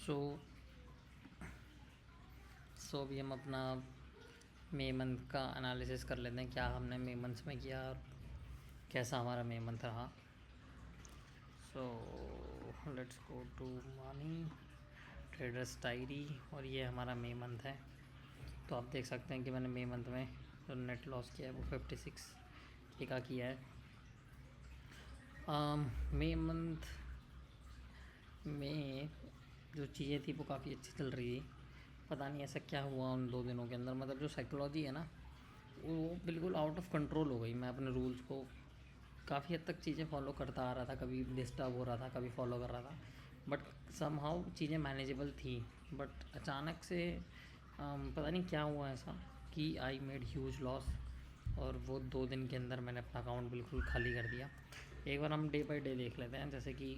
सो सो अभी हम अपना मई मंथ का एनालिसिस कर लेते हैं, क्या हमने मई मंथ में किया और कैसा हमारा मई मंथ रहा। So let's go to money traders diary और ये हमारा मई मंथ है। तो आप देख सकते हैं कि मैंने मई मंथ में जो नेट लॉस किया है वो 56 के का किया है। मई मंथ में जो चीज़ें थी वो काफ़ी अच्छी चल रही थी। पता नहीं ऐसा क्या हुआ उन 2 दिनों के अंदर, मतलब जो साइकोलॉजी है ना वो बिल्कुल आउट ऑफ कंट्रोल हो गई। मैं अपने रूल्स को काफ़ी हद तक चीज़ें फॉलो करता आ रहा था, कभी डिस्टर्ब हो रहा था, कभी फॉलो कर रहा था, बट समहाउ चीज़ें मैनेजेबल थी। बट अचानक से पता नहीं क्या हुआ ऐसा कि आई मेड ह्यूज लॉस, और वो 2 दिन के अंदर मैंने अपना अकाउंट बिल्कुल खाली कर दिया। एक बार हम डे बाई डे देख लेते हैं। जैसे कि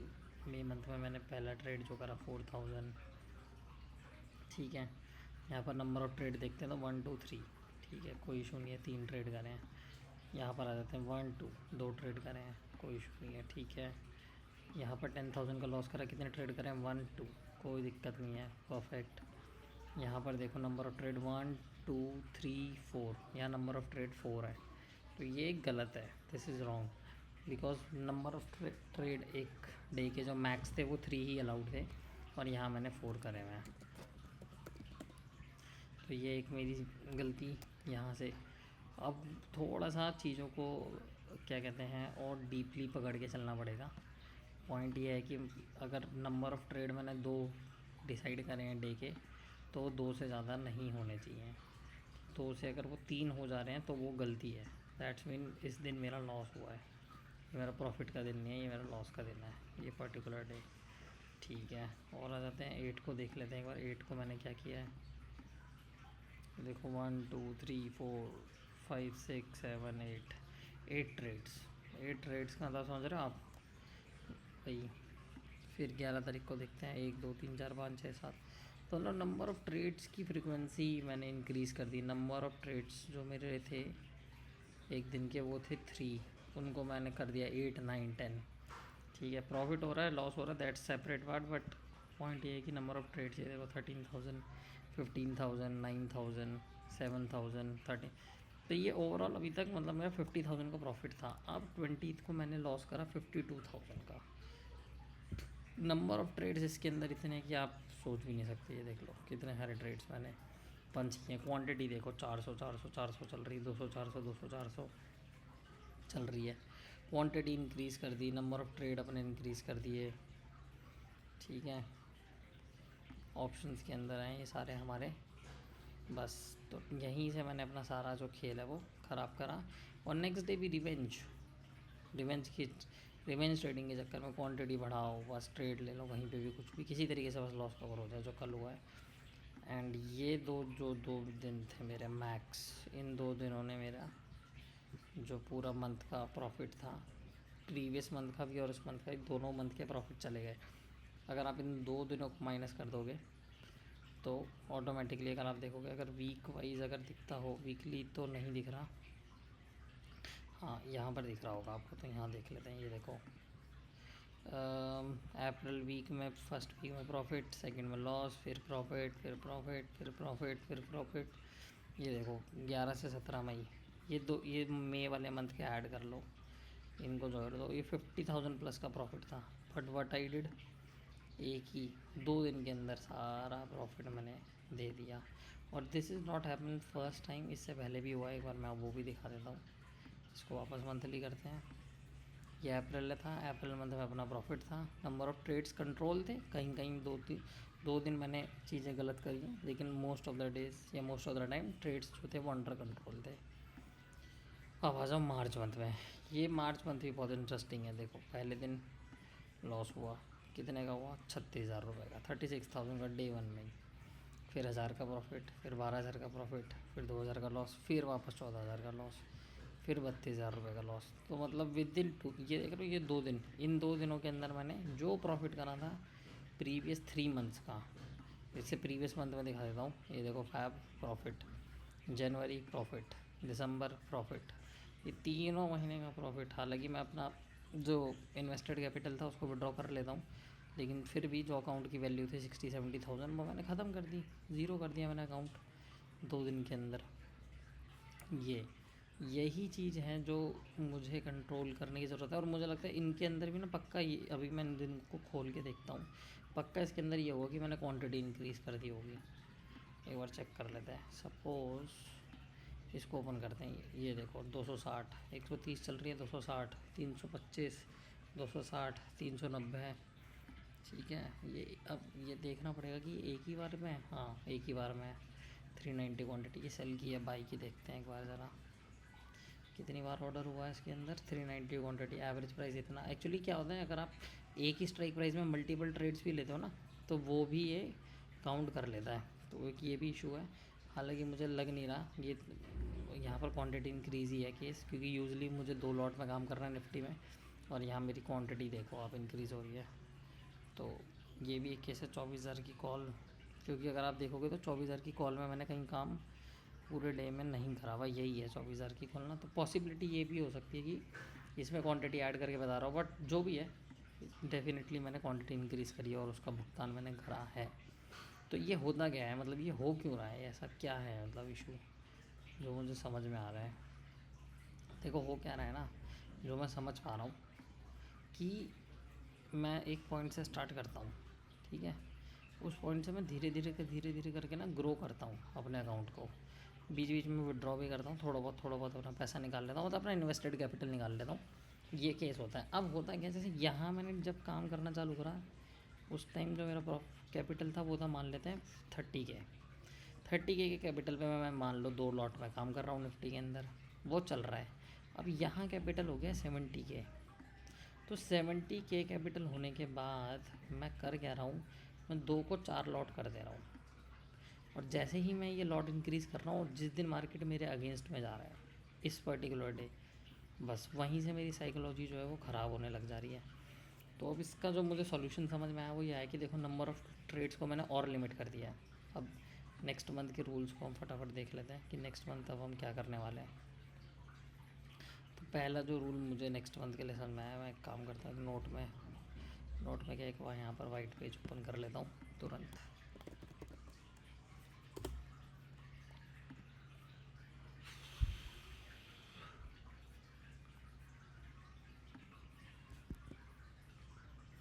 मई मंथ में मैंने पहला ट्रेड जो करा 4000, ठीक है। यहाँ पर नंबर ऑफ़ ट्रेड देखते हैं तो 1 2 3, ठीक है, कोई इशू नहीं है, 3 ट्रेड करें हैं। यहाँ पर आ जाते हैं 1 2, 2 ट्रेड करें हैं, कोई इशू नहीं है, ठीक है। यहाँ पर 10,000 का लॉस करा, कितने ट्रेड करें, 1 2, कोई दिक्कत नहीं है, परफेक्ट। यहाँ पर देखो नंबर ऑफ़ ट्रेड 1 2 3 4, यहाँ नंबर ऑफ़ ट्रेड 4 है, तो ये गलत है, this is wrong. Because number of trade एक डे के जो मैक्स थे वो 3 ही अलाउड थे, और यहाँ मैंने 4 करे हुए हैं। तो ये एक मेरी गलती यहाँ से। अब थोड़ा सा चीज़ों को क्या कहते हैं और डीपली पकड़ के चलना पड़ेगा। पॉइंट ये है कि अगर नंबर ऑफ़ ट्रेड मैंने 2 डिसाइड करे हैं डे के, तो 2 से ज़्यादा नहीं होने चाहिए। 2 से अगर वो 3 हो जा रहे हैं तो वो गलती है। दैट्स मीन इस दिन मेरा लॉस हुआ है, ये मेरा प्रॉफिट का दिन नहीं है, ये मेरा लॉस का दिन है, ये पर्टिकुलर डे, ठीक है। और आ जाते हैं 8 को देख लेते हैं एक बार। 8 को मैंने क्या किया है, देखो 1 2 3 4 5 6 7 8, 8 ट्रेड्स। 8 ट्रेड्स का अंदाज़ समझ रहे हो आप भाई। फिर 11 तारीख को देखते हैं 1 2 3 4 5 6 7, तो ना नंबर ऑफ़ ट्रेड्स की फ्रीक्वेंसी मैंने इंक्रीज़ कर दी। नंबर ऑफ़ ट्रेड्स जो मेरे थे एक दिन के वो थे 3, उनको मैंने कर दिया 8 9 10, ठीक है। प्रॉफिट हो रहा है, लॉस हो रहा है, that's separate part, but point ये है कि नंबर ऑफ़ ट्रेड्स ये देखो 13,000 15,000 9,000 7,000 13, तो ये ओवरऑल अभी तक मतलब मेरा 50,000 का प्रॉफिट था। अब 20th को मैंने लॉस करा 52,000 का। नंबर ऑफ़ ट्रेड्स इसके अंदर इतने कि आप सोच भी नहीं सकते। ये देख लो कितने सारे ट्रेड्स मैंने पंच किए। क्वांटिटी देखो 400 400 400 चल रही, 200 400 200 400 चल रही है। क्वांटिटी इंक्रीज़ कर दी, नंबर ऑफ़ ट्रेड अपने इंक्रीज़ कर दिए, ठीक है। ऑप्शंस के अंदर हैं ये सारे हमारे, बस। तो यहीं से मैंने अपना सारा जो खेल है वो ख़राब करा। और नेक्स्ट डे भी रिवेंज ट्रेडिंग के चक्कर में क्वांटिटी बढ़ाओ, बस ट्रेड ले लो कहीं पे भी, कुछ भी किसी तरीके से बस लॉस कवर हो जाए, जो कल हुआ है। एंड ये जो 2 दिन थे मेरे मैक्स, इन 2 दिनों ने मेरा जो पूरा मंथ का प्रॉफिट था, प्रीवियस मंथ का भी और इस मंथ का भी, दोनों मंथ के प्रॉफिट चले गए। अगर आप इन 2 दिनों को माइनस कर दोगे तो ऑटोमेटिकली, अगर आप देखोगे, अगर वीक वाइज अगर दिखता हो, वीकली तो नहीं दिख रहा, हाँ यहाँ पर दिख रहा होगा आपको, तो यहाँ देख लेते हैं। ये देखो अप्रैल वीक में, फर्स्ट वीक में प्रॉफिट, सेकंड में लॉस, फिर प्रॉफिट, फिर प्रॉफिट, फिर प्रॉफिट, फिर प्रॉफिट। ये देखो 11 से 17 मई, ये मई वाले मंथ के ऐड कर लो, इनको जोड़ दो, ये 50,000 प्लस का प्रॉफिट था। बट व्हाट आई डिड, एक ही 2 दिन के अंदर सारा प्रॉफिट मैंने दे दिया। और this is not happen first time, इससे पहले भी हुआ। एक बार मैं वो भी दिखा देता हूँ। इसको वापस मंथली करते हैं। ये अप्रैल था, अप्रैल मंथ में अपना प्रॉफिट था, नंबर ऑफ़ ट्रेड्स कंट्रोल थे। कहीं कहीं 2 दिन मैंने चीज़ें गलत करी हैं, लेकिन मोस्ट ऑफ़ द डेज़ या most of the time trades जो थे वो अंडर कंट्रोल थे। अब आ जाओ मार्च मंथ में। ये मार्च मंथ भी बहुत इंटरेस्टिंग है। देखो पहले दिन लॉस हुआ, कितने का हुआ, 36,000 रुपये का, 36,000 का डे 1 में। फिर 1,000 का प्रॉफिट, फिर 12,000 का प्रॉफिट, फिर 2,000 का लॉस, फिर वापस 14,000 का लॉस, फिर 32,000 रुपये का लॉस। तो मतलब विद इन 2, ये देख रहे हो, ये 2 दिन, इन 2 दिनों के अंदर मैंने जो प्रॉफिट करा था प्रीवियस 3 मंथ्स का, इससे प्रीवियस मंथ में दिखा देता हूँ। ये देखो फैब प्रॉफिट, जनवरी प्रॉफिट, दिसंबर प्रॉफिट, ये तीनों महीने का प्रॉफिट। हालांकि मैं अपना जो इन्वेस्टेड कैपिटल था उसको विड्रॉ कर लेता हूँ, लेकिन फिर भी जो अकाउंट की वैल्यू थी 60-70 थाउजेंड वो मैंने ख़त्म कर दी, ज़ीरो कर दिया मैंने अकाउंट 2 दिन के अंदर। ये यही चीज़ है जो मुझे कंट्रोल करने की ज़रूरत है, और मुझे लगता है इनके अंदर भी ना पक्का ये, अभी मैं इन दिन को खोल के देखता हूँ, पक्का इसके अंदर ये होगा कि मैंने क्वांटिटी इंक्रीज़ कर दी होगी। एक बार चेक कर लेते हैं। सपोज़ इसको ओपन करते हैं, ये देखो 260, 130 चल रही है, 260, 325, 260, 390। ठीक है, ये अब ये देखना पड़ेगा कि एक ही बार में, हाँ एक ही बार में 390 क्वांटिटी की सेल की है बाई की। देखते हैं एक बार ज़रा कितनी बार ऑर्डर हुआ है इसके अंदर। 390 क्वांटिटी, एवरेज प्राइस इतना। एक्चुअली क्या होता है, अगर आप एक ही स्ट्राइक प्राइस में मल्टीपल ट्रेड्स भी लेते हो ना, तो वो भी ये काउंट कर लेता है, तो एक ये भी इशू है। हालांकि मुझे लग नहीं रहा ये यहाँ पर क्वांटिटी इंक्रीज़ ही है केस, क्योंकि यूजुअली मुझे 2 लॉट में काम करना है निफ्टी में, और यहाँ मेरी क्वांटिटी देखो आप इंक्रीज़ हो रही है। तो ये भी एक केस है 24,000 की कॉल, क्योंकि अगर आप देखोगे तो 24,000 की कॉल में मैंने कहीं काम पूरे डे में नहीं करा हुआ, यही है 24,000 की कॉल ना। तो पॉसिबिलिटी ये भी हो सकती है कि इसमें क्वांटिटी ऐड करके बता रहा हूँ, बट जो भी है डेफिनेटली मैंने क्वांटिटी इंक्रीज़ करी है और उसका भुगतान मैंने करा है। तो ये होता क्या है, मतलब ये हो क्यों रहा है, ऐसा क्या है मतलब इशू जो मुझे समझ में आ रहा है। देखो हो क्या रहा है ना, जो मैं समझ पा रहा हूँ कि मैं एक पॉइंट से स्टार्ट करता हूँ, ठीक है, उस पॉइंट से मैं धीरे धीरे करके ना ग्रो करता हूँ अपने अकाउंट को। बीच बीच में विड्रॉ भी करता हूँ, थोड़ा बहुत अपना पैसा निकाल लेता हूँ, मतलब अपना इन्वेस्टेड कैपिटल निकाल लेता हूँ। ये केस होता है। अब होता है क्या, जैसे यहाँ मैंने जब काम करना चालू करा, उस टाइम जो मेरा कैपिटल था वो था, मान लेते हैं 30K। 30K के कैपिटल पे मैं मान लो 2 लॉट में काम कर रहा हूँ निफ्टी के अंदर, वो चल रहा है। अब यहाँ कैपिटल हो गया 70K। तो 70K कैपिटल होने के बाद मैं कर क्या रहा हूँ, मैं 2 को 4 लॉट कर दे रहा हूँ। और जैसे ही मैं ये लॉट इंक्रीज़ कर रहा हूँ, जिस दिन मार्केट मेरे अगेंस्ट में जा रहा है इस पर्टिकुलर डे, बस वहीं से मेरी साइकोलॉजी जो है वो ख़राब होने लग जा रही है। तो अब इसका जो मुझे सॉल्यूशन समझ में आया वो ये है कि देखो, नंबर ऑफ़ ट्रेड्स को मैंने और लिमिट कर दिया है। अब नेक्स्ट मंथ के रूल्स को हम फटाफट देख लेते हैं कि नेक्स्ट मंथ अब हम क्या करने वाले हैं। तो पहला जो रूल मुझे नेक्स्ट मंथ के लिए समझ में आया, मैं एक काम करता हूँ, नोट में क्या, एक बार यहाँ पर वाइट पेज ओपन कर लेता हूँ तुरंत।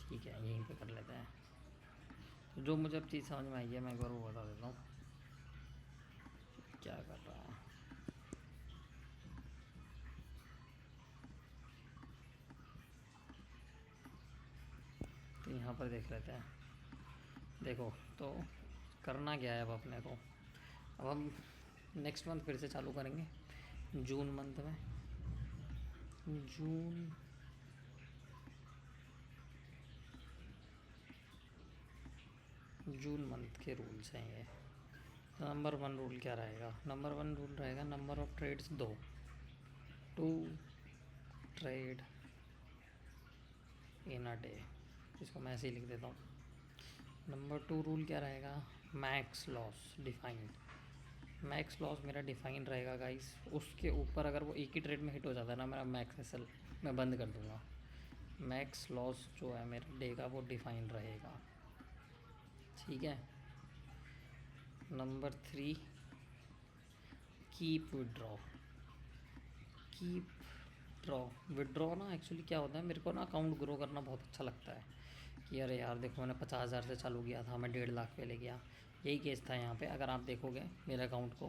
ठीक है, यहीं पे कर लेते हैं। तो जो मुझे अब चीज़ समझ में आई है मैं एक बार वो बता देता हूँ क्या कर रहा है। तो यहाँ पर देख लेते हैं। देखो तो करना क्या है अब अपने को, अब हम नेक्स्ट मंथ फिर से चालू करेंगे जून मंथ में। जून मंथ के रूल्स हैं ये। नंबर 1 रूल क्या रहेगा, नंबर 1 रूल रहेगा number of trades 2 trade in a day. इसको मैं ऐसे ही लिख देता हूँ। नंबर 2 रूल क्या रहेगा, max loss defined. Max loss मेरा डिफाइन रहेगा गाइस, उसके ऊपर अगर वो एक ही ट्रेड में हिट हो जाता है ना मेरा मैक्स एसएल, मैं बंद कर दूँगा। मैक्स लॉस जो है मेरे डे का वो डिफाइन रहेगा, ठीक है। Number 3 keep withdraw. Keep draw withdraw ना, एक्चुअली क्या होता है, मेरे को ना अकाउंट ग्रो करना बहुत अच्छा लगता है कि अरे यार देखो मैंने 50,000 से चालू किया था, मैं 1.5 लाख पे ले गया। यही केस था यहाँ पे। अगर आप देखोगे मेरे अकाउंट को,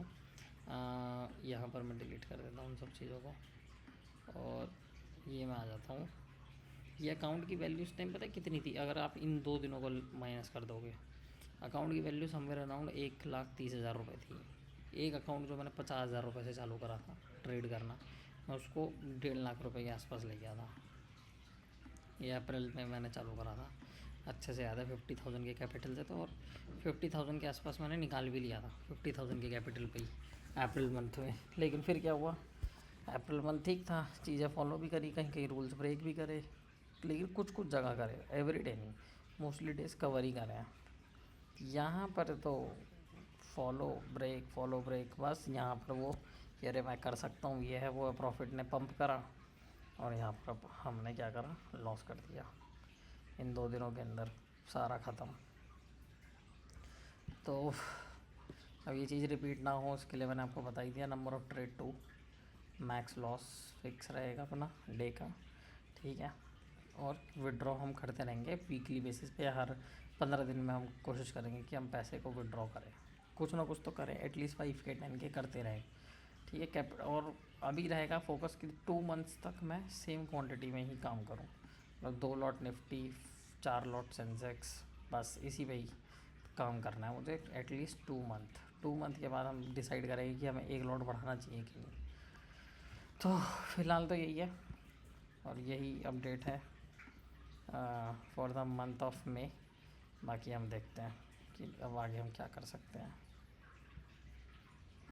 यहाँ पर मैं डिलीट कर देता हूँ उन सब चीज़ों को, और ये मैं आ जाता हूँ। ये अकाउंट की वैल्यू उस टाइम पता है कितनी थी, अगर आप इन 2 दिनों को माइनस कर दोगे, अकाउंट की वैल्यू समवेयर अराउंड 1,30,000 रुपये थी। एक अकाउंट जो मैंने 50,000 रुपये से चालू करा था ट्रेड करना, मैं उसको 1.5 लाख रुपये के आसपास ले गया था। ये अप्रैल में मैंने चालू करा था, अच्छे से याद है। 50,000 के कैपिटल से तो, और 50,000 के आसपास मैंने निकाल भी लिया था 50,000 के कैपिटल पे ही अप्रैल मंथ में। लेकिन फिर क्या हुआ, अप्रैल मंथ ठीक था, चीज़ें फॉलो भी करी, कहीं कहीं रूल्स ब्रेक भी करे, लेकिन कुछ कुछ जगह करे, एवरी डे नहीं, मोस्टली डेज कवर ही करे हैं। यहाँ पर तो फॉलो ब्रेक बस। यहाँ पर वो कि अरे मैं कर सकता हूँ, ये है वो है, प्रॉफिट ने पंप करा, और यहाँ पर अब हमने क्या करा, लॉस कर दिया इन 2 दिनों के अंदर। सारा ख़त्म। तो अब ये चीज़ रिपीट ना हो उसके लिए मैंने आपको बता ही दिया। Number of trade 2, max loss fix रहेगा अपना डे का, ठीक है। और विड्रॉ हम करते रहेंगे वीकली बेसिस पे, हर 15 दिन में हम कोशिश करेंगे कि हम पैसे को विड्रॉ करें, कुछ ना कुछ तो करें, एटलीस्ट 5 के 10 के करते रहें, ठीक है। कैप और अभी रहेगा फोकस कि 2 मंथ्स तक मैं सेम क्वांटिटी में ही काम करूँ, मतलब 2 लॉट निफ्टी, 4 लॉट सेंसेक्स, बस इसी पे ही काम करना है मुझे एटलीस्ट 2 मंथ के बाद हम डिसाइड करेंगे कि हमें 1 लॉट बढ़ाना चाहिए कि नहीं। तो फ़िलहाल तो यही है और यही अपडेट है for the month of May. बाकी हम देखते हैं कि अब आगे हम क्या कर सकते हैं।